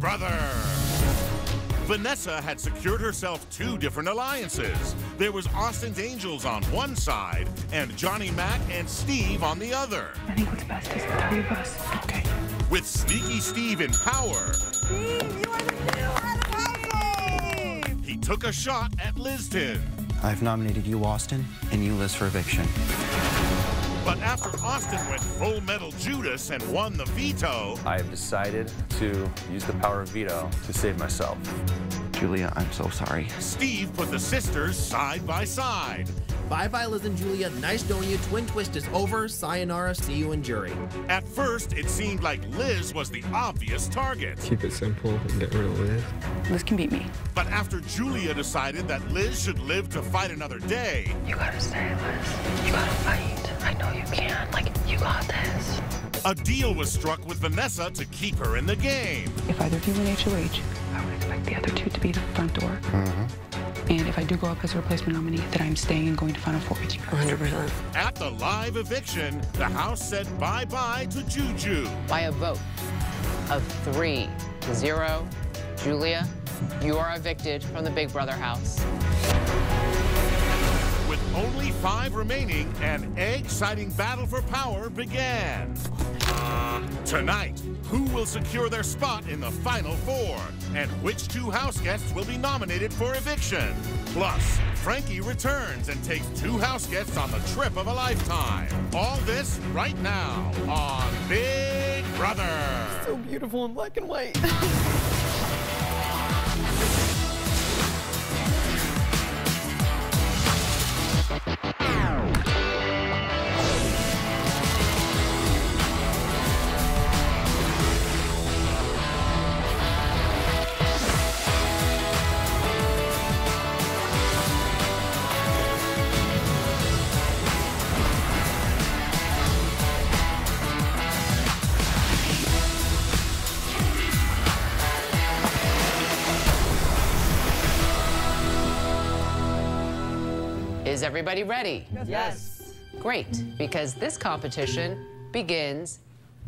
Brother. Vanessa had secured herself 2 different alliances. There was Austin's Angels on one side and Johnny Mac and Steve on the other. I think what's best is the 3 of us. Okay. With Sneaky Steve in power, Steve, you are the new head of household! he took a shot at Liston. I've nominated you, Austin, and you, Liz, for eviction. But after Austin went full metal Judas and won the veto, I have decided to use the power of veto to save myself. Julia, I'm so sorry. Steve put the sisters side by side. Bye-bye, Liz and Julia. Nice knowing you. Twin twist is over. Sayonara. See you in jury. At first, it seemed like Liz was the obvious target. Keep it simple and get rid of Liz. Liz can beat me. But after Julia decided that Liz should live to fight another day, You gotta stay, Liz. You gotta fight. I know you can. Like, you got this. a deal was struck with Vanessa to keep her in the game. If either of you win HOH, I would expect the other 2 to be the front door. And if I do go up as a replacement nominee, then I'm staying and going to Final Four with you. 100%. At the live eviction, the house said bye-bye to Juju. By a vote of 3-0, Julia, you are evicted from the Big Brother house. With only 5 remaining, an egg-citing battle for power began. Tonight, who will secure their spot in the Final Four? And which 2 house guests will be nominated for eviction? Plus, Frankie returns and takes 2 house guests on the trip of a lifetime. All this right now on Big Brother. So beautiful in black and white. Is everybody ready? Yes. Great, because this competition begins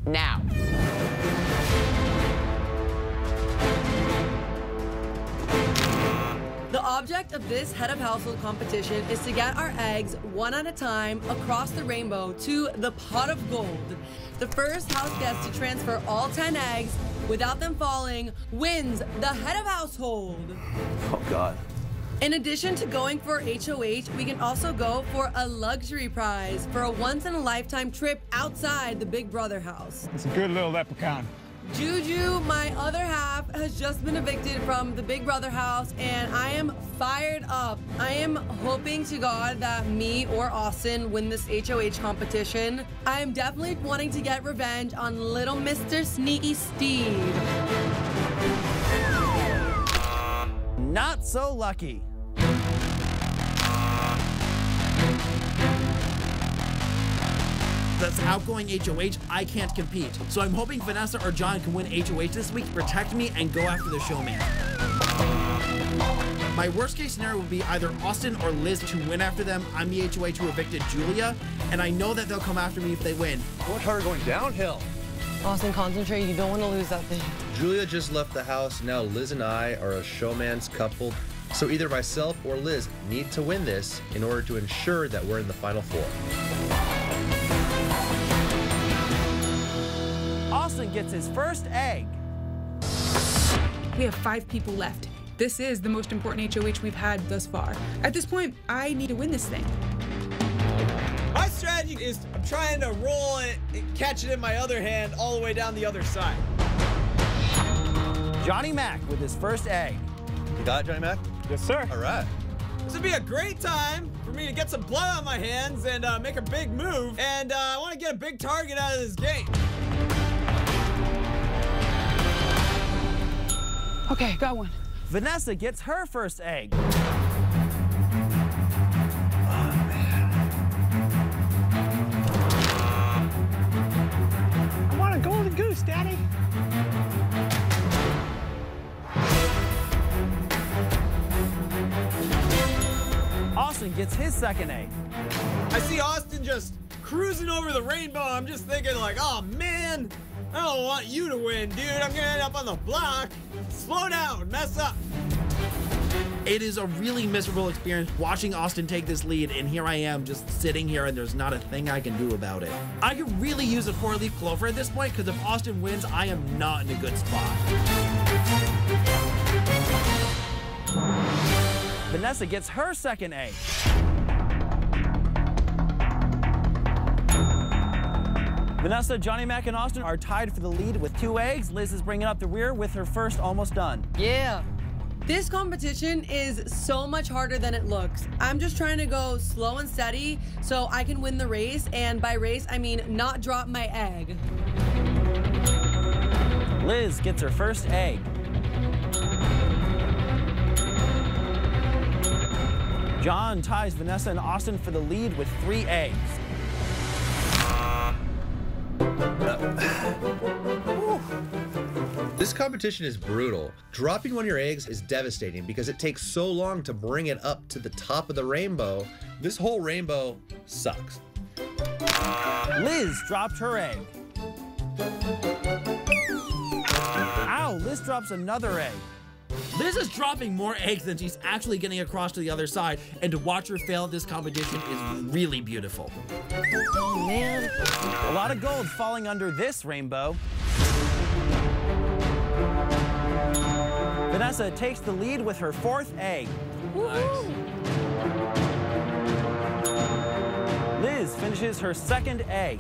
now. The object of this head of household competition is to get our eggs one at a time across the rainbow to the pot of gold. The first house guest to transfer all 10 eggs without them falling wins the head of household. Oh, God. In addition to going for HOH, we can also go for a luxury prize for a once-in-a-lifetime trip outside the Big Brother house. It's a good little leprechaun. Juju, my other half, has just been evicted from the Big Brother house, and I am fired up. I am hoping to God that me or Austin win this HOH competition. I am definitely wanting to get revenge on little Mr. Sneaky Steve. Not so lucky. That's outgoing HOH. I can't compete. So I'm hoping Vanessa or John can win HOH this week, protect me, and go after the showman. My worst case scenario would be either Austin or Liz to win after them. I'm the HOH who evicted Julia, and I know that they'll come after me if they win. Much harder going downhill. Austin, concentrate. You don't want to lose that thing. Julia just left the house. Now Liz and I are a showman's couple. So either myself or Liz need to win this in order to ensure that we're in the Final Four. Austin gets his first egg. We have 5 people left. This is the most important HOH we've had thus far. At this point, I need to win this thing. My strategy is I'm trying to roll it and catch it in my other hand all the way down the other side. Johnny Mac with his first egg. You got it, Johnny Mac? Yes, sir. All right. This would be a great time for me to get some blood on my hands and make a big move. And I want to get a big target out of this game. Okay, got one. Vanessa gets her first egg. I want a golden goose, Daddy. Austin gets his second egg. I see Austin just cruising over the rainbow. I'm just thinking like, oh man, man. I don't want you to win, dude. I'm gonna end up on the block. Slow down, mess up. It is a really miserable experience watching Austin take this lead, and here I am just sitting here and there's not a thing I can do about it. I could really use a 4-leaf clover at this point, because if Austin wins, I am not in a good spot. Vanessa gets her second egg. Vanessa, Johnny Mac, and Austin are tied for the lead with 2 eggs. Liz is bringing up the rear with her first almost done. Yeah. This competition is so much harder than it looks. I'm just trying to go slow and steady so I can win the race, and by race, I mean not drop my egg. Liz gets her first egg. John ties Vanessa and Austin for the lead with 3 eggs. This competition is brutal. Dropping one of your eggs is devastating because it takes so long to bring it up to the top of the rainbow. This whole rainbow sucks. Liz dropped her egg. Ow, Liz drops another egg. Liz is dropping more eggs than she's actually getting across to the other side, and to watch her fail at this competition is really beautiful. Oh, man. A lot of gold falling under this rainbow. Vanessa takes the lead with her 4th egg. Nice. Liz finishes her 2nd egg.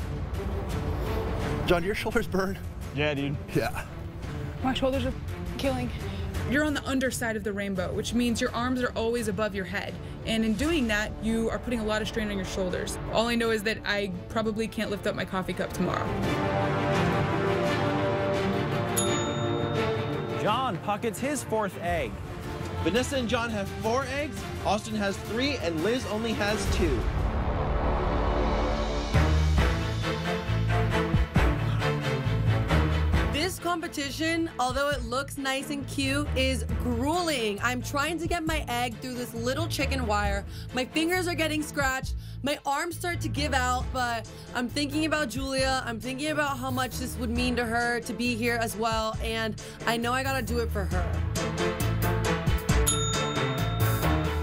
John, do your shoulders burn? Yeah, dude. Yeah. My shoulders are killing. You're on the underside of the rainbow, which means your arms are always above your head. And in doing that, you are putting a lot of strain on your shoulders. All I know is that I probably can't lift up my coffee cup tomorrow. John pockets his 4th egg. Vanessa and John have 4 eggs, Austin has 3, and Liz only has 2. This competition, although it looks nice and cute, is grueling. I'm trying to get my egg through this little chicken wire. My fingers are getting scratched. My arms start to give out, but I'm thinking about Julia. I'm thinking about how much this would mean to her to be here as well, and I know I gotta do it for her.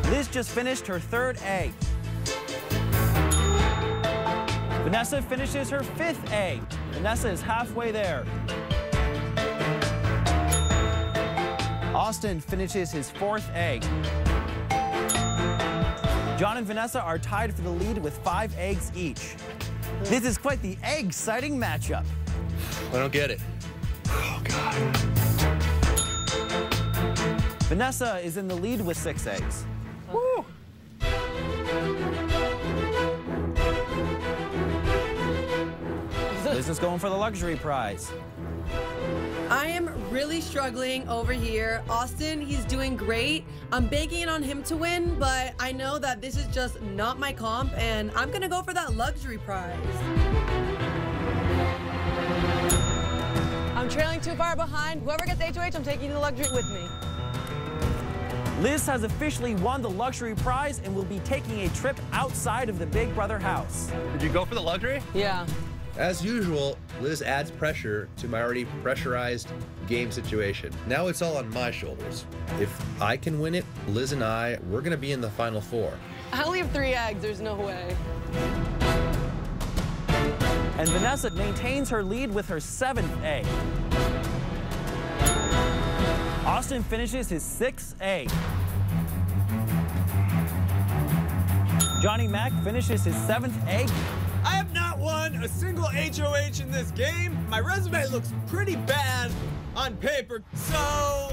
Liz just finished her 3rd egg. Vanessa finishes her 5th egg. Vanessa is halfway there. Austin finishes his 4th egg. John and Vanessa are tied for the lead with 5 eggs each. This is quite the egg-citing matchup. I don't get it. Oh, God. Vanessa is in the lead with 6 eggs. Woo! Liz is going for the luxury prize. I am really struggling over here. Austin, he's doing great. I'm banking it on him to win, but I know that this is just not my comp, and I'm gonna go for that luxury prize. I'm trailing too far behind. Whoever gets HOH, I'm taking the luxury with me. Liz has officially won the luxury prize and will be taking a trip outside of the Big Brother house. Did you go for the luxury? Yeah. As usual, Liz adds pressure to my already pressurized game situation. Now it's all on my shoulders. If I can win it, Liz and we're gonna be in the final 4. I only have 3 eggs, there's no way. And Vanessa maintains her lead with her 7th egg. Austin finishes his 6th egg. Johnny Mac finishes his 7th egg. I have not won a single HOH in this game. My resume looks pretty bad on paper, so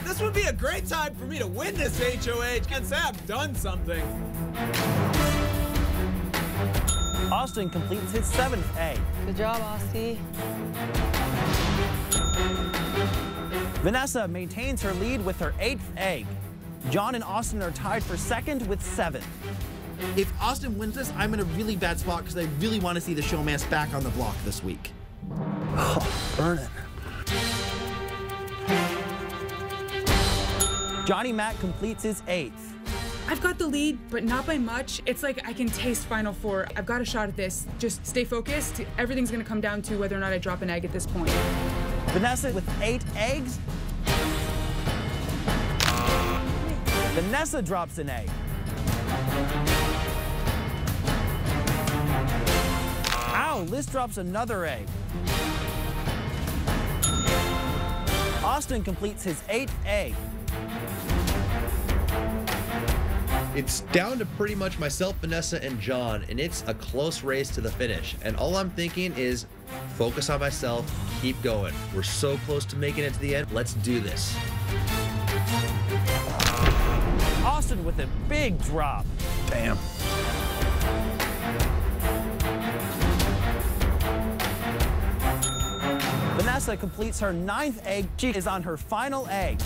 this would be a great time for me to win this HOH and say I've done something. Austin completes his 7th egg. Good job, Austin. Vanessa maintains her lead with her 8th egg. John and Austin are tied for 2nd with 7. If Austin wins this, I'm in a really bad spot because I really want to see the showmance back on the block this week. Oh, burning. Johnny Mac completes his 8th. I've got the lead, but not by much. It's like I can taste Final Four. I've got a shot at this. Just stay focused. Everything's gonna come down to whether or not I drop an egg at this point. Vanessa with 8 eggs. Vanessa drops an egg. Ow, Liz drops another egg. Austin completes his 8th egg. It's down to pretty much myself, Vanessa, and John, and it's a close race to the finish. And all I'm thinking is focus on myself, keep going. We're so close to making it to the end. Let's do this. Austin with a big drop. Damn. Vanessa completes her 9th egg. She is on her final egg.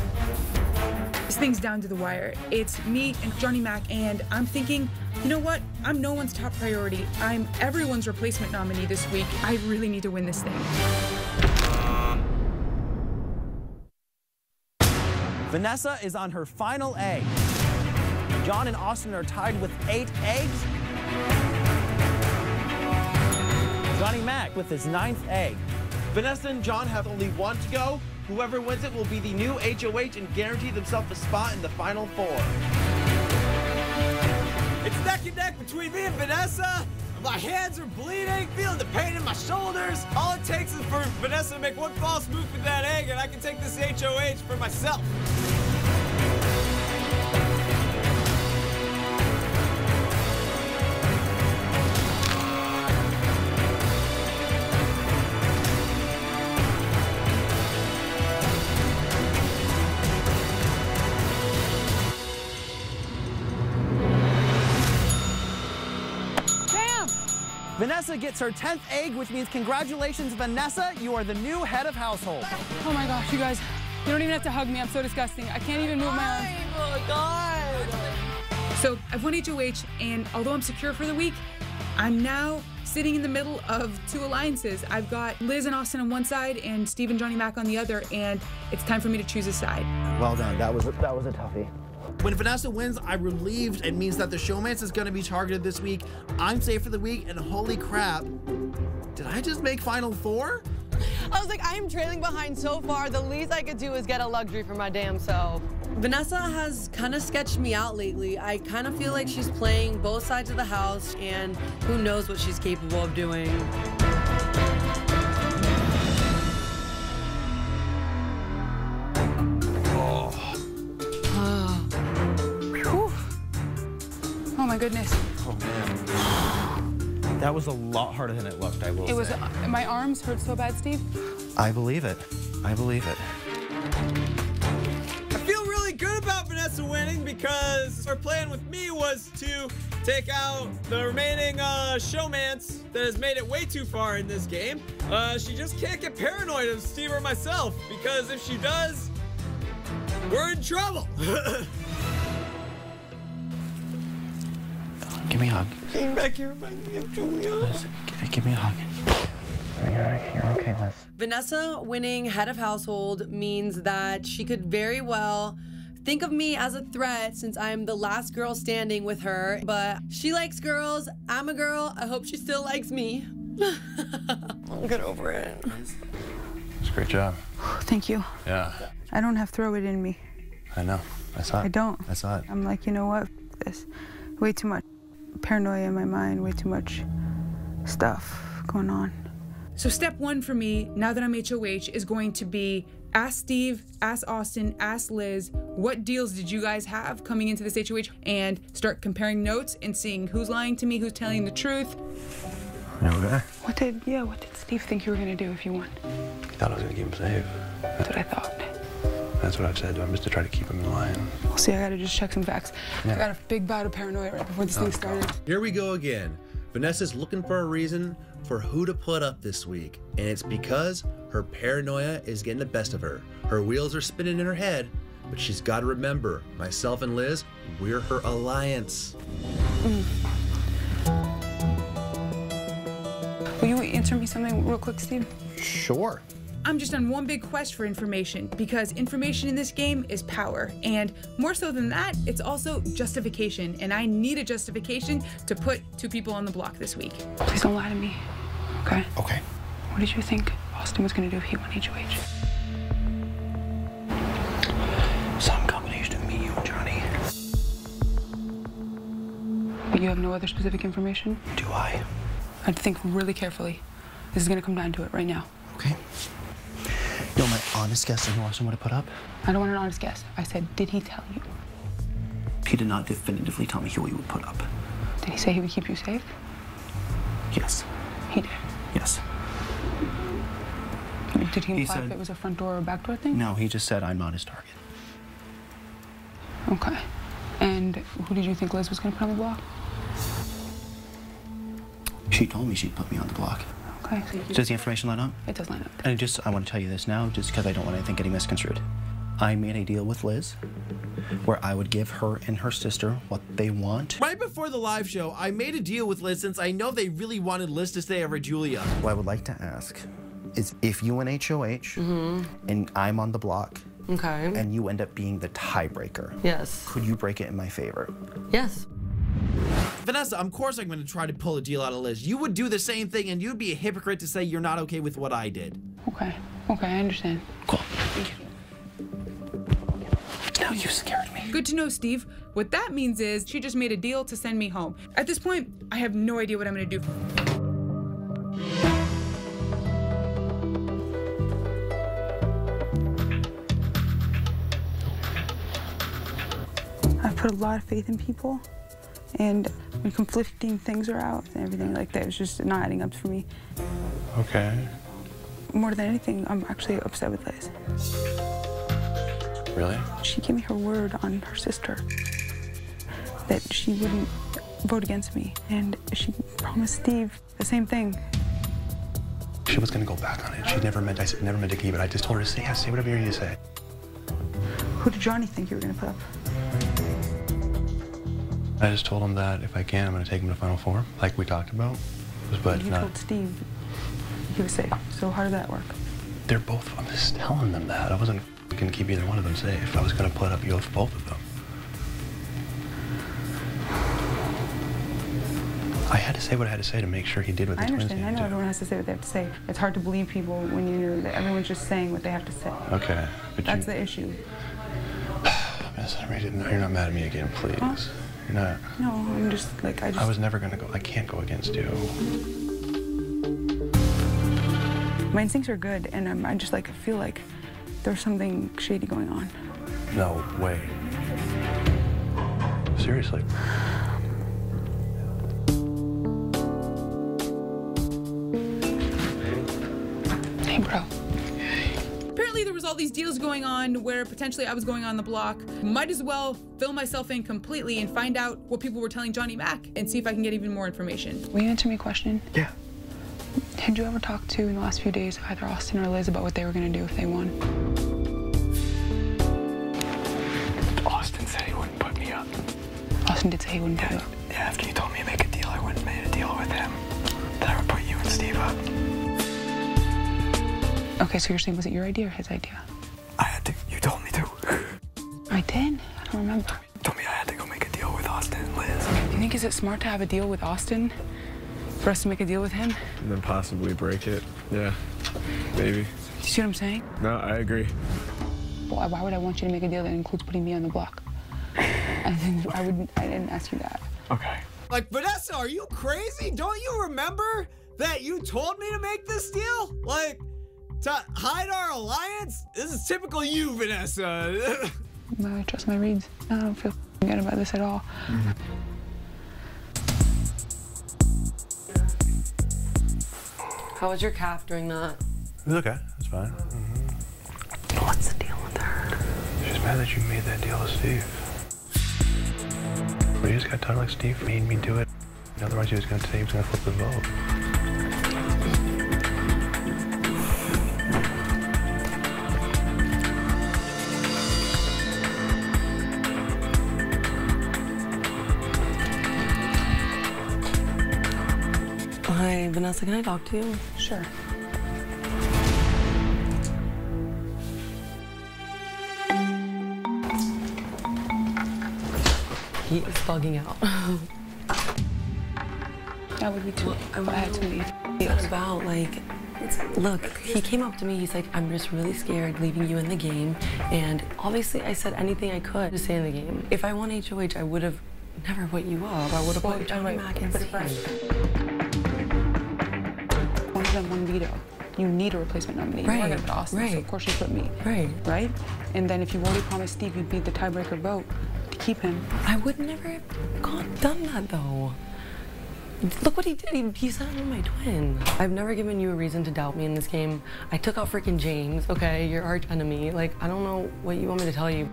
This thing's down to the wire. It's me and Johnny Mac, and I'm thinking, you know what? I'm no one's top priority. I'm everyone's replacement nominee this week. I really need to win this thing. Vanessa is on her final egg. John and Austin are tied with 8 eggs. Johnny Mac with his 9th egg. Vanessa and John have only 1 to go. Whoever wins it will be the new HOH and guarantee themselves a spot in the Final Four. It's neck and neck between me and Vanessa. My hands are bleeding, feeling the pain in my shoulders. All it takes is for Vanessa to make one false move with that egg, and I can take this HOH for myself. Vanessa gets her 10th egg, which means congratulations, Vanessa. You are the new head of household. Oh my gosh, you guys. You don't even have to hug me. I'm so disgusting. I can't even move my arms. Oh my God. So I've won HOH, and although I'm secure for the week, I'm now sitting in the middle of 2 alliances. I've got Liz and Austin on one side and Steve and Johnny Mac on the other, and it's time for me to choose a side. Well done. That was a toughie. When Vanessa wins, I'm relieved. It means that the showmance is going to be targeted this week. I'm safe for the week, and holy crap, did I just make Final Four? I was like, I am trailing behind so far. The least I could do is get a luxury for my damn self. Vanessa has kind of sketched me out lately. I kind of feel like she's playing both sides of the house, and who knows what she's capable of doing. Oh my goodness. Oh, man. That was a lot harder than it looked, I will say. It was, my arms hurt so bad, Steve. I believe it. I believe it. I feel really good about Vanessa winning because her plan with me was to take out the remaining showmance that has made it way too far in this game. She just can't get paranoid of Steve or myself, because if she does, we're in trouble. Give me a hug. Being back here reminds me of Julia. Liz, give me a hug. You're okay, Liz. Vanessa winning head of household means that she could very well think of me as a threat since I'm the last girl standing with her. But she likes girls. I'm a girl. I hope she still likes me. I'll get over it. It's a great job. Thank you. Yeah. I don't have throw it in me. I know. I saw it. I don't. I saw it. I'm like, you know what? F this. Way too much paranoia in my mind, way too much stuff going on. So step 1 for me, now that I'm HOH, is going to be ask Steve, ask Austin, ask Liz, what deals did you guys have coming into this HOH, and start comparing notes and seeing who's lying to me, who's telling the truth. Okay. What did Steve think you were gonna do if you won? He thought I was gonna keep him safe. That's what I thought. That's what I've said to him, just to try to keep him in line. Well, see, I gotta just check some facts. Yeah. I got a big bout of paranoia right before this thing started. Here we go again. Vanessa's looking for a reason for who to put up this week, and it's because her paranoia is getting the best of her. Her wheels are spinning in her head, but she's got to remember, myself and Liz, we're her alliance. Will you answer me something real quick, Steve? Sure. I'm just on one big quest for information, because information in this game is power. And more so than that, it's also justification. And I need a justification to put 2 people on the block this week. Please don't lie to me, okay? Okay. What did you think Austin was gonna do if he won HOH? Some combination of me, you, and Johnny. But you have no other specific information? Do I? I'd think really carefully. This is gonna come down to it right now. Okay. You know my honest guess on who Austin would have put up? I don't want an honest guess. I said, did he tell you? He did not definitively tell me who he would put up. Did he say he would keep you safe? Yes. He did. Yes. Did he imply said, if it was a front door or back door thing? No, he just said I'm not his target. Okay. And who did you think Liz was gonna put on the block? She told me she'd put me on the block. Okay. Does the information line up? It does line up. And I want to tell you this now, just because I don't want anything getting misconstrued. I made a deal with Liz where I would give her and her sister what they want. Right before the live show, I made a deal with Liz since I know they really wanted Liz to stay over Julia. What I would like to ask is if you win HOH and I'm on the block, Okay. and you end up being the tiebreaker, Yes. could you break it in my favor? Yes. Vanessa, of course I'm gonna try to pull a deal out of Liz. You would do the same thing, and you'd be a hypocrite to say you're not okay with what I did. Okay. Okay, I understand. Cool. Now you scared me. Good to know, Steve. What that means is she just made a deal to send me home. At this point, I have no idea what I'm gonna do. I've put a lot of faith in people, and when conflicting things are out and everything like that, it's just not adding up for me. Okay. More than anything, I'm actually upset with Liz. Really? She gave me her word on her sister that she wouldn't vote against me, and she promised Steve the same thing. She was gonna go back on it. She never meant, I said, never meant to keep it. I just told her to say, yeah, say whatever you need to say. Who did Johnny think you were gonna put up? I just told him that if I can, I'm gonna take him to Final Four, like we talked about. But You told Steve he was safe, so how did that work? they're both, I'm just telling them that. I wasn't gonna keep either one of them safe. I was gonna put up you with both of them. I had to say what I had to say to make sure he did what the twins I needed know to do. everyone has to say what they have to say. It's hard to believe people when you know that everyone's just saying what they have to say. Okay, but That's the issue. You're not mad at me again, please. Huh? You're not. No, I'm just like, I was never gonna go, I can't go against you. My instincts are good, and I just like feel like there's something shady going on. No way. Seriously. Hey, bro. Apparently there was all these deals going on where potentially I was going on the block. Might as well fill myself in completely and find out what people were telling Johnny Mac and see if I can get even more information. Will you answer me a question? Yeah. Had you ever talked to, in the last few days, either Austin or Liz about what they were gonna do if they won? Austin said he wouldn't put me up. Austin did say he wouldn't put you up. Yeah, after you told me to make a deal, I went and made a deal with him. That I would put you and Steve up. Okay, so you're saying, was it your idea or his idea? I had to. You told me to. I did? I don't remember. You told me I had to go make a deal with Austin and Liz. You think is it smart to have a deal with Austin? For us to make a deal with him? And then possibly break it. Yeah, maybe. You see what I'm saying? No, I agree. Why would I want you to make a deal that includes putting me on the block? I didn't ask you that. Okay. Like, Vanessa, are you crazy? Don't you remember that you told me to make this deal? Like, to hide our alliance? This is typical you, Vanessa. Well, I trust my reads. I don't feel good about this at all. Mm-hmm. How was your calf during that? It was okay, it's fine. Mm-hmm. What's the deal with her? She's mad that you made that deal with Steve. But you just got talk like Steve made me do it. Otherwise he was gonna say he was gonna flip the vote. Hi, Vanessa, can I talk to you? Sure. He is bugging out. That would be too. Well, I had to leave. It's not about, like, look, he came up to me, he's like, I'm just really scared leaving you in the game. And obviously I said anything I could to stay in the game. If I won HOH, I would have never put you up. I would have put Johnny Mac and Steve. One of them won veto. You need a replacement nominee. Right, You are going to put Austin, so of course you put me. Right. Right? And then if you already promised Steve you'd be the tiebreaker vote to keep him. I would never have done that, though. Look what he did. He said I'm my twin. I've never given you a reason to doubt me in this game. I took out freaking James, okay? Your arch enemy. Like, I don't know what you want me to tell you.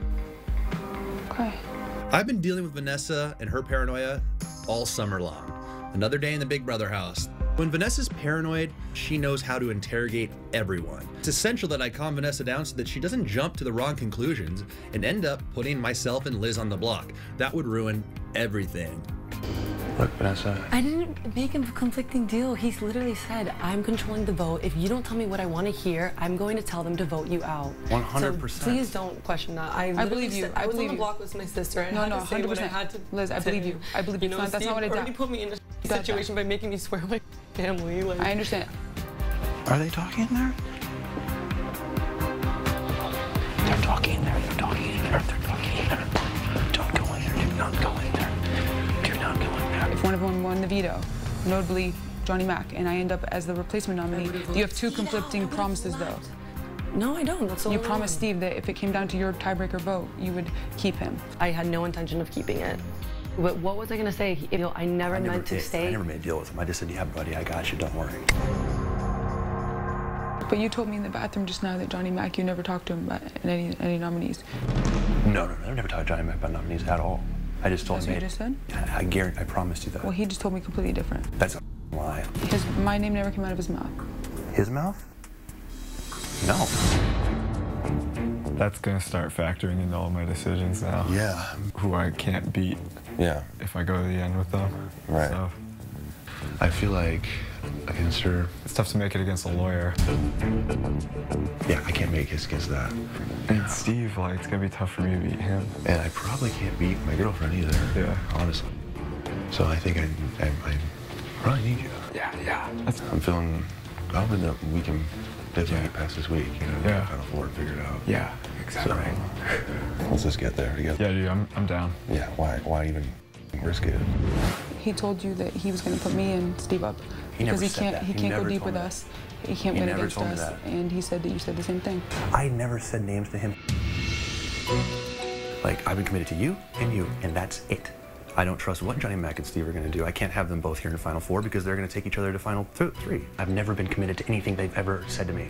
Okay. I've been dealing with Vanessa and her paranoia all summer long. Another day in the Big Brother house. When Vanessa's paranoid, she knows how to interrogate everyone. It's essential that I calm Vanessa down so that she doesn't jump to the wrong conclusions and end up putting myself and Liz on the block. That would ruin everything. Look, Vanessa. I didn't make him a conflicting deal. He's literally said, I'm controlling the vote. If you don't tell me what I want to hear, I'm going to tell them to vote you out. 100%. So please don't question that. I believe you. I was on the block with my sister. No, 100%. Liz, I believe you. I believe you. That's not what I did. already put me in a situation by making me swear on my family. Like, I understand. Are they talking in there? They're talking in there. They're talking in there. They're talking in there. Don't go in there. Do not go in there. Do not go in there. If one of them won the veto, notably Johnny Mac, and I end up as the replacement nominee, you have two conflicting promises, though. No, I don't. That's all. You promised Steve that if it came down to your tiebreaker vote, you would keep him. I had no intention of keeping it. But what was I going to say? You know, I never meant to stay. I never made a deal with him. I just said, yeah, buddy, I got you. Don't worry. But you told me in the bathroom just now that Johnny Mac, you never talked to him about any nominees. No, I never talked to Johnny Mac about nominees at all. I just told him. That's what you just said? I guarantee, I promised you that. Well, he just told me completely different. That's a lie. My name never came out of his mouth. His mouth? No. That's gonna start factoring into all my decisions now. Yeah. Who I can't beat. Yeah. If I go to the end with them. Right. So, I feel like against her. it's tough to make it against a lawyer. Yeah, I can't make his against that. And Steve, like, it's gonna be tough for me to beat him. And I probably can't beat my girlfriend either. Yeah. Honestly. So I think I probably need you. Yeah. I'm feeling confident that we can definitely get past this week. You know, Yeah. Final four and figure it out. Yeah, exactly. So, let's just get there together. Yeah, dude, I'm down. Yeah. Why even risk it? He told you that he was going to put me and Steve up. He never because said that. He He can't go never deep told with me us. He can't He win never against told me us. that. And he said that you said the same thing. I never said names to him. Like, I've been committed to you, and that's it. I don't trust what Johnny Mac and Steve are going to do. I can't have them both here in the Final Four because they're going to take each other to Final Three. I've never been committed to anything they've ever said to me.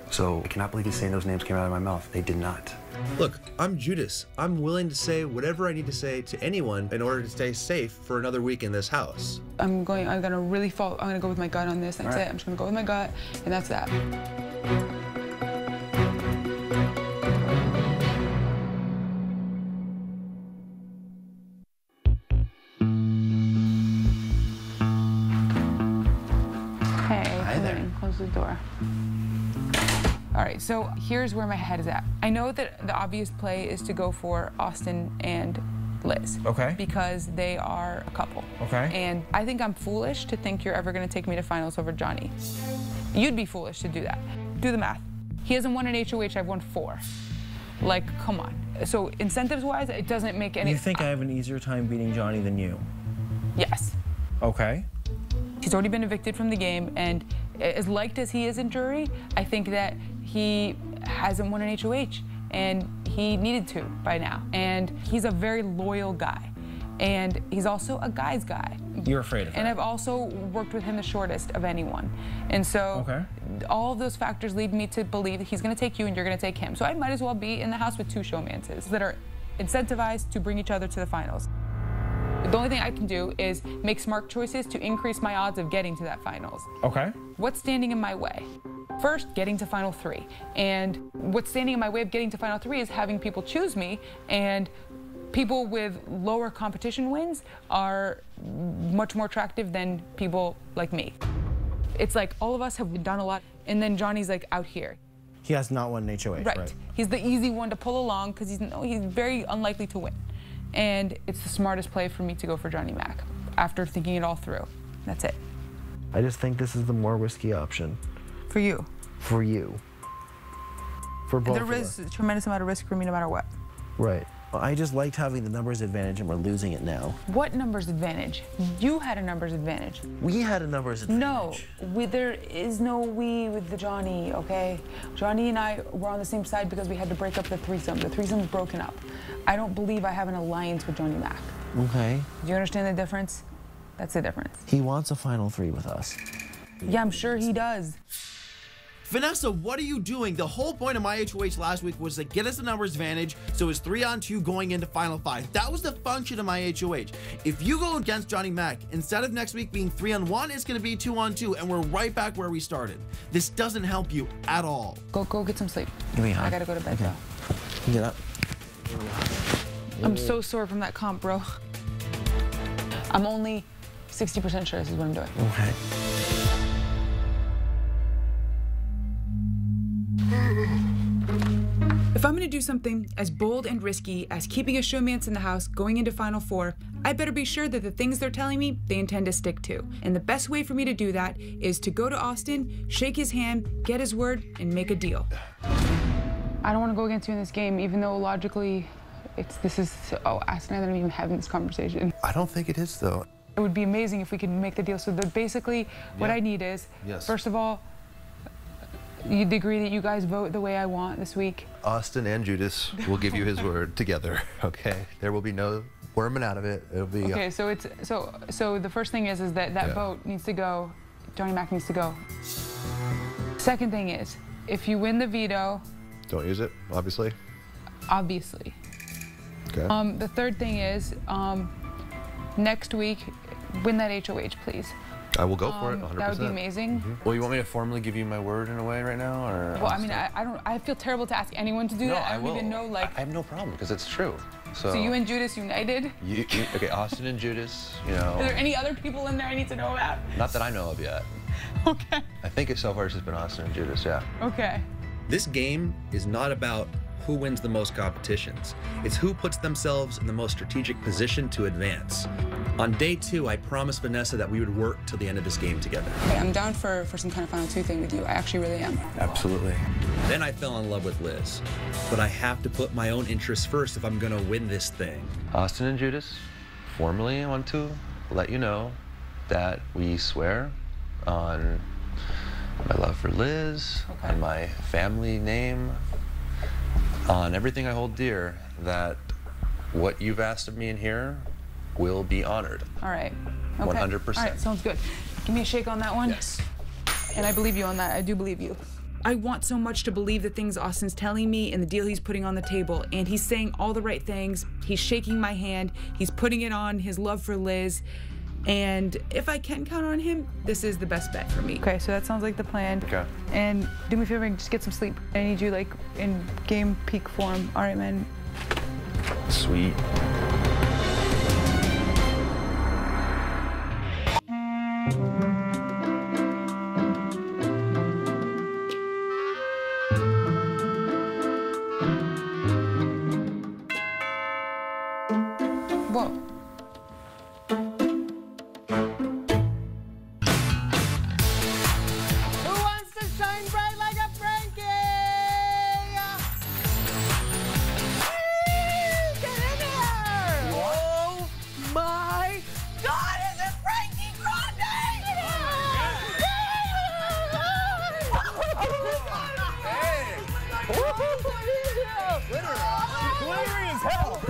So I cannot believe he's saying those names came out of my mouth. They did not. Look, I'm Judas. I'm willing to say whatever I need to say to anyone in order to stay safe for another week in this house. I'm going to go with my gut on this. That's it. I'm just going to go with my gut, and that's that. Close the door. All right, so here's where my head is at. I know that the obvious play is to go for Austin and Liz. Okay. Because they are a couple. Okay. And I think I'm foolish to think you're ever gonna take me to finals over Johnny. You'd be foolish to do that. Do the math. He hasn't won an HOH, I've won 4. Like, come on. So incentives-wise, it doesn't make any... You think I have an easier time beating Johnny than you? Yes. Okay. He's already been evicted from the game, and as liked as he is in jury, I think that he hasn't won an HOH, and he needed to by now. And he's a very loyal guy, and he's also a guy's guy. You're afraid of that. And I've also worked with him the shortest of anyone. And so all of those factors lead me to believe that he's gonna take you and you're gonna take him. So I might as well be in the house with 2 showmances that are incentivized to bring each other to the finals. The only thing I can do is make smart choices to increase my odds of getting to that finals. Okay. What's standing in my way? First, getting to Final 3. And what's standing in my way of getting to Final 3 is having people choose me, and people with lower competition wins are much more attractive than people like me. It's like all of us have done a lot, and then Johnny's like out here. He has not won an HOH, right? He's the easy one to pull along because he's very unlikely to win. and it's the smartest play for me to go for Johnny Mac after thinking it all through. That's it. I just think this is the more risky option. For you. For you. For both There of us. is a tremendous amount of risk for me no matter what. Right. I just liked having the numbers advantage, and we're losing it now. What numbers advantage? You had a numbers advantage. We had a numbers advantage. No, there is no we with the Johnny, okay? Johnny and I were on the same side because we had to break up the threesome. The threesome's broken up. I don't believe I have an alliance with Johnny Mac. Okay. Do you understand the difference? That's the difference. He wants a final 3 with us. Yeah, I'm sure he does. Vanessa, what are you doing? The whole point of my HOH last week was to get us a numbers advantage, so it's 3-on-2 going into Final 5. That was the function of my HOH. If you go against Johnny Mac, instead of next week being 3-on-1, it's going to be 2-on-2, and we're right back where we started. This doesn't help you at all. Go get some sleep. Give me a hug. I gotta go to bed, Okay. though. Get up. I'm so sore from that comp, bro. I'm only 60% sure this is what I'm doing. Okay. If I'm gonna do something as bold and risky as keeping a showmance in the house going into Final 4, I better be sure that the things they're telling me, they intend to stick to. And the best way for me to do that is to go to Austin, shake his hand, get his word, and make a deal. I don't want to go against you in this game, even though logically, Austin and I aren't even having this conversation. I don't think it is, though. It would be amazing if we could make the deal. So that basically, what I need is, first of all, you'd agree that you guys vote the way I want this week. Austin and Judas will give you his word together, okay? There will be no worming out of it. It'll be... Okay, so it's so the first thing is that vote needs to go. Johnny Mac needs to go. Second thing is, if you win the veto... Don't use it, obviously. Obviously. Okay. The third thing is, next week, win that HOH, please. I will go for it, 100%. That would be amazing. Well, you want me to formally give you my word in a way right now, or? Well, I mean, I feel terrible to ask anyone to do that. I don't even know, like. I have no problem because it's true. So you and Judas united? Okay, Austin and Judas, you know. Are there any other people in there I need to know about? Not that I know of yet. Okay. I think so far it's just been Austin and Judas, yeah. Okay. This game is not about who wins the most competitions. It's who puts themselves in the most strategic position to advance. On day 2, I promised Vanessa that we would work till the end of this game together. Okay, I'm down for some kind of Final 2 thing with you. I actually really am. Absolutely. Then I fell in love with Liz. But I have to put my own interests first if I'm gonna win this thing. Austin and Judas, formally want to let you know that we swear on my love for Liz, on my family name, on everything I hold dear, that what you've asked of me in here will be honored. All right. Okay. 100%. All right, sounds good. Give me a shake on that one. Yes. And I believe you on that. I do believe you. I want so much to believe the things Austin's telling me and the deal he's putting on the table. And he's saying all the right things. He's shaking my hand. He's putting it on his love for Liz. And if I can count on him, this is the best bet for me. Okay, so that sounds like the plan. Okay. And do me a favor and just get some sleep. I need you like in game peak form. All right, man. Sweet. Whoa. Who wants to shine bright like a Frankie? Get in here! Oh my God! Is it Frankie Grande? Glittery as hell!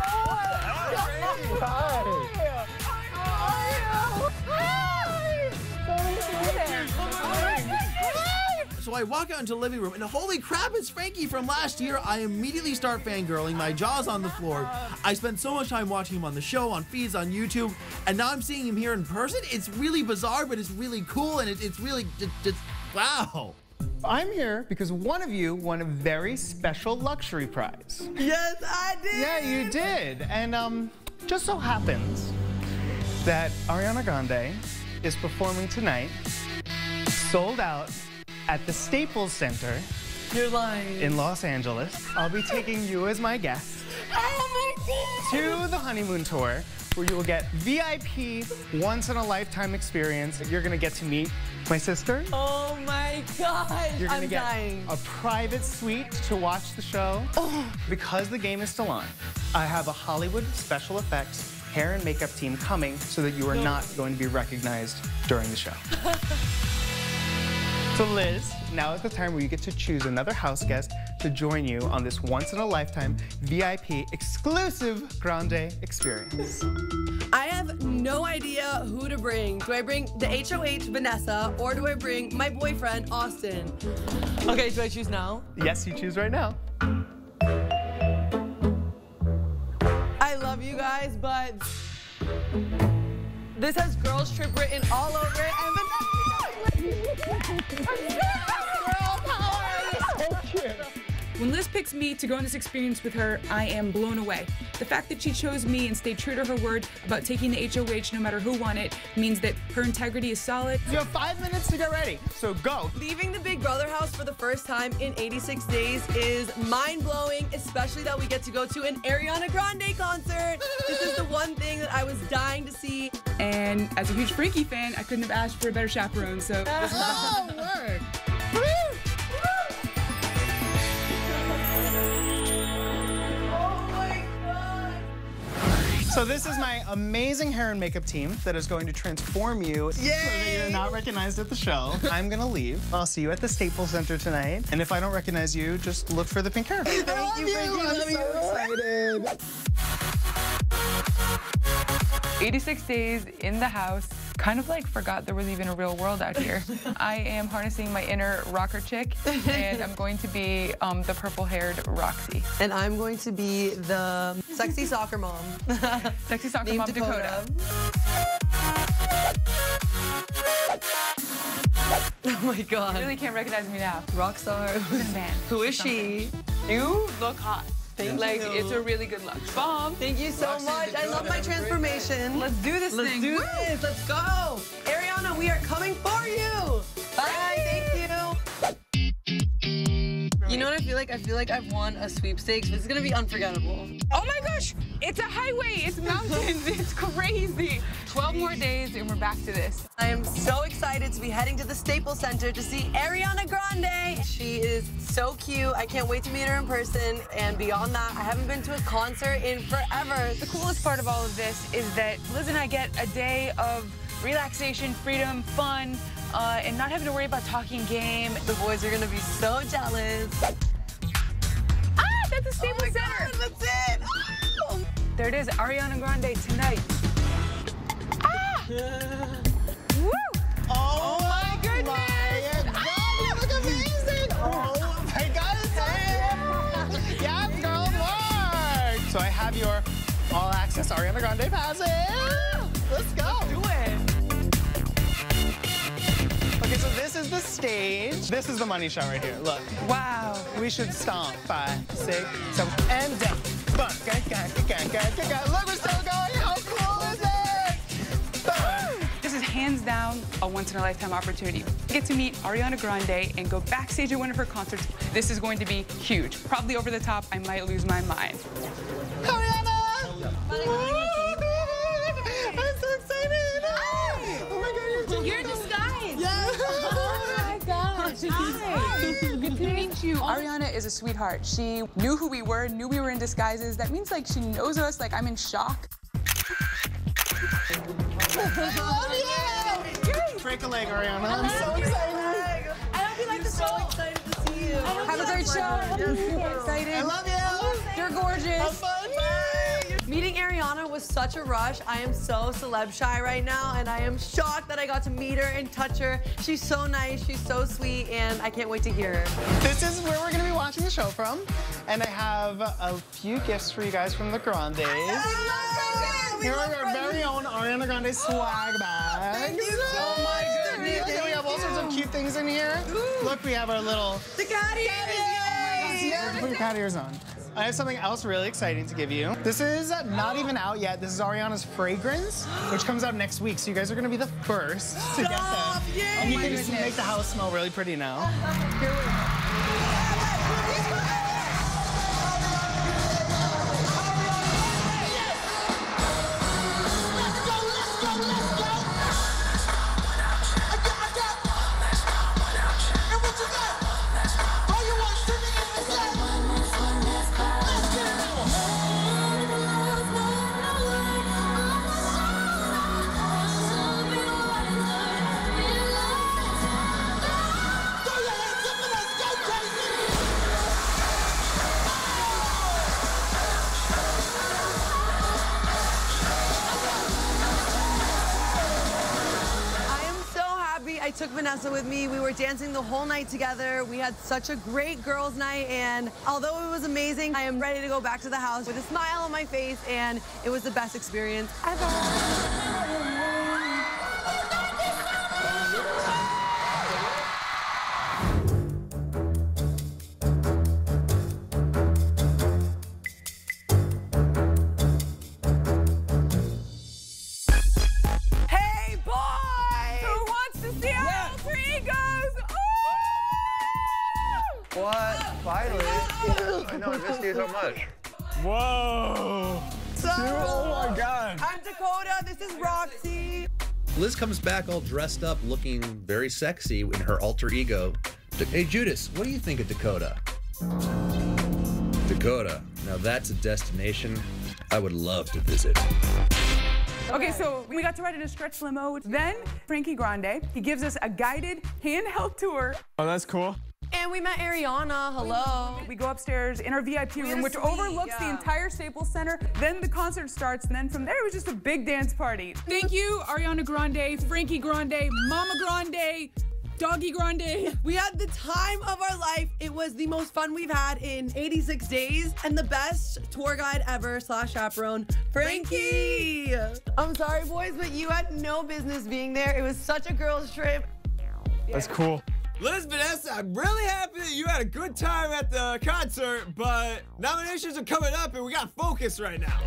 So I walk out into the living room, and holy crap, it's Frankie from last year. I immediately start fangirling. My jaw's on the floor. I spent so much time watching him on the show, on feeds, on YouTube, and now I'm seeing him here in person. It's really bizarre, but it's really cool, and it's really just wow. I'm here because one of you won a very special luxury prize. Yes, I did! Yeah, you did. And just so happens that Ariana Grande is performing tonight, sold out, at the Staples Center. You're lying. In Los Angeles. I'll be taking you as my guest. Oh my to the honeymoon tour, where you will get VIP, once-in-a-lifetime experience. You're gonna get to meet my sister. Oh my gosh, You're gonna I'm get dying. a private suite to watch the show. Because the game is still on, I have a Hollywood special effects hair and makeup team coming so that you are not going to be recognized during the show. So Liz, now is the time where you get to choose another house guest to join you on this once-in-a-lifetime VIP exclusive grande experience. I have no idea who to bring. Do I bring the HOH Vanessa or do I bring my boyfriend Austin? Okay, do I choose now? Yes, you choose right now. I love you guys, but this has girls trip written all over it. And When Liz picks me to go on this experience with her, I am blown away. The fact that she chose me and stayed true to her word about taking the HOH no matter who won it means that her integrity is solid. You have 5 minutes to get ready, so go. Leaving the Big Brother house for the first time in 86 days is mind-blowing, especially that we get to go to an Ariana Grande concert. This is the one thing that I was dying to see. And as a huge Frankie fan, I couldn't have asked for a better chaperone, so this is awesome. Word. So this is my amazing hair and makeup team that is going to transform you so that you're not recognized at the show. I'm gonna leave. I'll see you at the Staples Center tonight. And if I don't recognize you, just look for the pink hair. Thank you, I'm so excited. 86 days in the house, kind of like forgot there was even a real world out here. I am harnessing my inner rocker chick, and I'm going to be the purple-haired Roxy. And I'm going to be the sexy soccer mom. Sexy soccer mom Dakota. Oh my God. You really can't recognize me now. Rockstar. Who is she? You look hot. Thank like, you. it's a really good look. Bomb. Thank you so much. I love my transformation. Let's do this Let's thing. do this. Let's go. Ariana, we are coming for you. Bye. Thank you. You know what I feel like? I feel like I've won a sweepstakes. This is going to be unforgettable. Oh my gosh, it's a highway, it's mountains, it's crazy. 12 more days and we're back to this. I am so excited to be heading to the Staples Center to see Ariana Grande. She is so cute. I can't wait to meet her in person. And beyond that, I haven't been to a concert in forever. The coolest part of all of this is that Liz and I get a day of relaxation, freedom, fun, and not having to worry about talking game. The boys are gonna be so jealous. Ah, that's the Staples Center. God, that's it. Oh. There it is, Ariana Grande tonight. Ah! Woo! Oh my goodness! God, you look amazing! Oh my God, it's so good! Yes, girl, work! So I have your all-access Ariana Grande passes. Let's go. Do it. Okay, so this is the stage. This is the money shot right here. Look. Wow. We should stomp. 5, 6, 7, and down. Look, we're still going. How cool is it? This is hands down a once-in-a-lifetime opportunity. Get to meet Ariana Grande and go backstage at one of her concerts. This is going to be huge. Probably over the top. I might lose my mind. Ariana! I'm so excited! Oh my God, you're in disguise. Yes! Oh my gosh. Hi. Good to meet you. Ariana is a sweetheart. She knew who we were, knew we were in disguises. That means like she knows us. Like I'm in shock. I love you! Break a leg, Ariana. I'm so excited. I hope you like the show. So excited to see you. Have a great show. Excited. I love you. You're gorgeous. Have fun. Bye. Meeting Ariana was such a rush. I am so celeb shy right now, and I am shocked that I got to meet her and touch her. She's so nice, she's so sweet, and I can't wait to hear her. This is where we're going to be watching the show from, and I have a few gifts for you guys from the Grandes. Here are our very own Ariana Grande swag bags. Thank you so much. Okay, we have all sorts of cute things in here. Look, we have our little... The cat ears! Yes! Put your cat ears on. I have something else really exciting to give you. This is not even out yet. This is Ariana's fragrance, which comes out next week. So you guys are gonna be the first to get that. Yay! And you can just make the house smell really pretty now. Here we go. took Vanessa with me. We were dancing the whole night together. We had such a great girls' night, and although it was amazing, I am ready to go back to the house with a smile on my face, and it was the best experience ever. What? Finally? I know, I missed you so much. Whoa. So, oh my God. I'm Dakota, this is Roxy. Liz comes back all dressed up, looking very sexy in her alter ego. Hey, Judas, what do you think of Dakota? Dakota, now that's a destination I would love to visit. Okay, so we got to ride in a stretch limo. Then Frankie Grande, he gives us a guided handheld tour. Oh, that's cool. And we met Ariana, hello. We go upstairs in our VIP room, which overlooks the entire Staples Center. Then the concert starts, and then from there, it was just a big dance party. Thank you, Ariana Grande, Frankie Grande, Mama Grande, Doggy Grande. We had the time of our life. It was the most fun we've had in 86 days, and the best tour guide ever / chaperone, Frankie. I'm sorry, boys, but you had no business being there. It was such a girls' trip. That's cool. Liz, Vanessa, I'm really happy that you had a good time at the concert, but nominations are coming up and we got focus right now.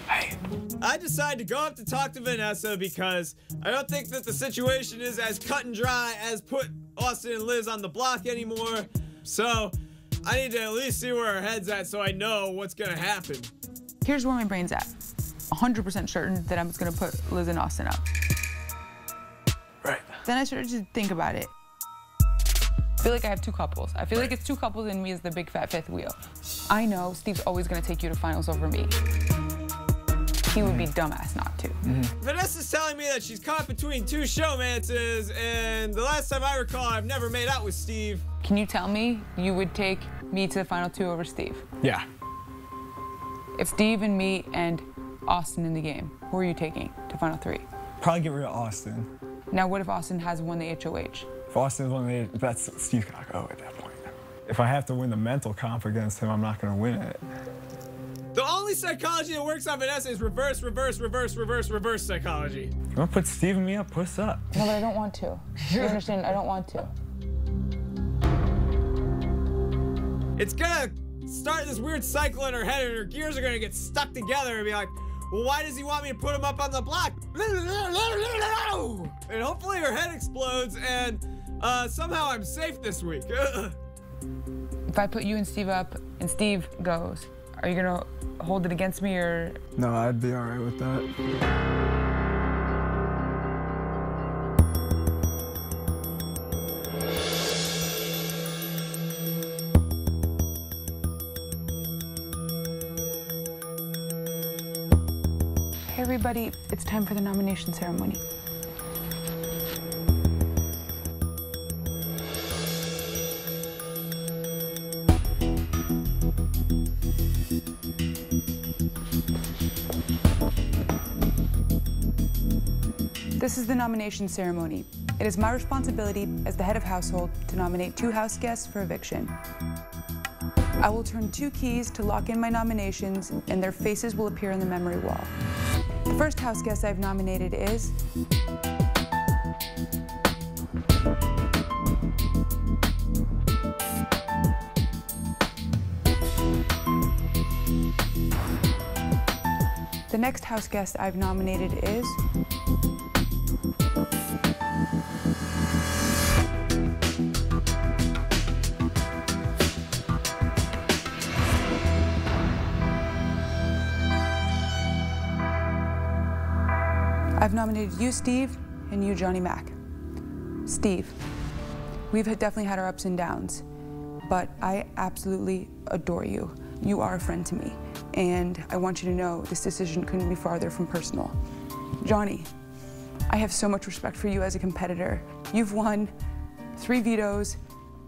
Hey. I decided to go up to talk to Vanessa because I don't think that the situation is as cut and dry as put Austin and Liz on the block anymore. So I need to at least see where our head's at so I know what's gonna happen. Here's where my brain's at. 100% certain that I was gonna put Liz and Austin up. Right. Then I started to think about it. I feel like I have two couples. I feel like it's two couples and me as the big fat fifth wheel. I know Steve's always gonna take you to finals over me. He would be dumbass not to. Vanessa's telling me that she's caught between two showmances, and the last time I recall, I've never made out with Steve. Can you tell me you would take me to the final two over Steve? Yeah. If Steve and me and Austin in the game, who are you taking to final three? Probably get rid of Austin. Now, what if Austin has won the HOH? If Austin's one of the, that's Steve's gotta go at that point. If I have to win the mental comp against him, I'm not gonna win it. The only psychology that works on Vanessa is reverse psychology. You wanna put Steve and me up, puss up. No, but I don't want to. You understand? I don't want to. It's gonna start this weird cycle in her head, and her gears are gonna get stuck together and be like, well, why does he want me to put him up on the block? And hopefully her head explodes, and somehow I'm safe this week. If I put you and Steve up and Steve goes, are you gonna hold it against me or? No, I'd be all right with that. Hey everybody, it's time for the nomination ceremony. This is the nomination ceremony. It is my responsibility as the head of household to nominate 2 house guests for eviction. I will turn 2 keys to lock in my nominations, and their faces will appear on the memory wall. The first house guest I've nominated is the next house guest I've nominated is I've nominated you, Steve, and you, Johnny Mac. Steve, we've definitely had our ups and downs, but I absolutely adore you. You are a friend to me, and I want you to know this decision couldn't be farther from personal. Johnny, I have so much respect for you as a competitor. You've won 3 vetoes,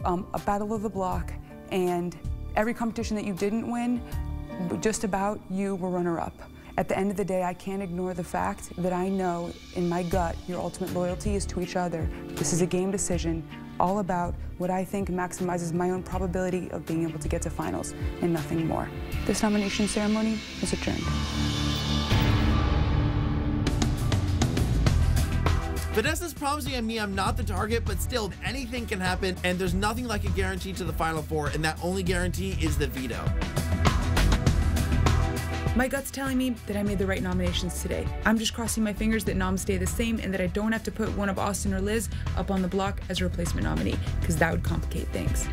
a battle of the block, and every competition that you didn't win, just about, you were runner-up. At the end of the day, I can't ignore the fact that I know in my gut your ultimate loyalty is to each other. This is a game decision, all about what I think maximizes my own probability of being able to get to finals and nothing more. This nomination ceremony is adjourned. Vanessa's promising me I'm not the target, but still, anything can happen, and there's nothing like a guarantee to the Final Four, and that only guarantee is the veto. My gut's telling me that I made the right nominations today. I'm just crossing my fingers that noms stay the same and that I don't have to put one of Austin or Liz up on the block as a replacement nominee, because that would complicate things.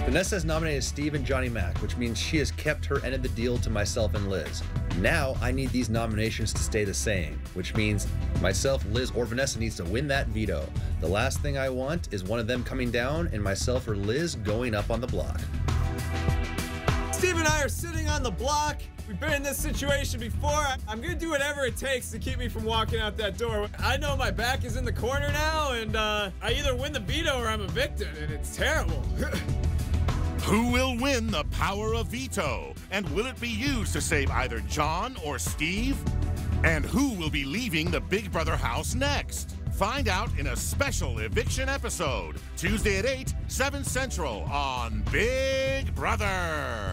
Vanessa has nominated Steve and Johnny Mac, which means she has kept her end of the deal to myself and Liz. Now I need these nominations to stay the same, which means myself, Liz, or Vanessa needs to win that veto. The last thing I want is one of them coming down and myself or Liz going up on the block. Steve and I are sitting on the block. We've been in this situation before. I'm gonna do whatever it takes to keep me from walking out that door. I know my back is in the corner now, and I either win the veto or I'm evicted, and it's terrible. Who will win the power of veto? And will it be used to save either John or Steve? And who will be leaving the Big Brother house next? Find out in a special eviction episode, Tuesday at 8, 7 Central on Big Brother.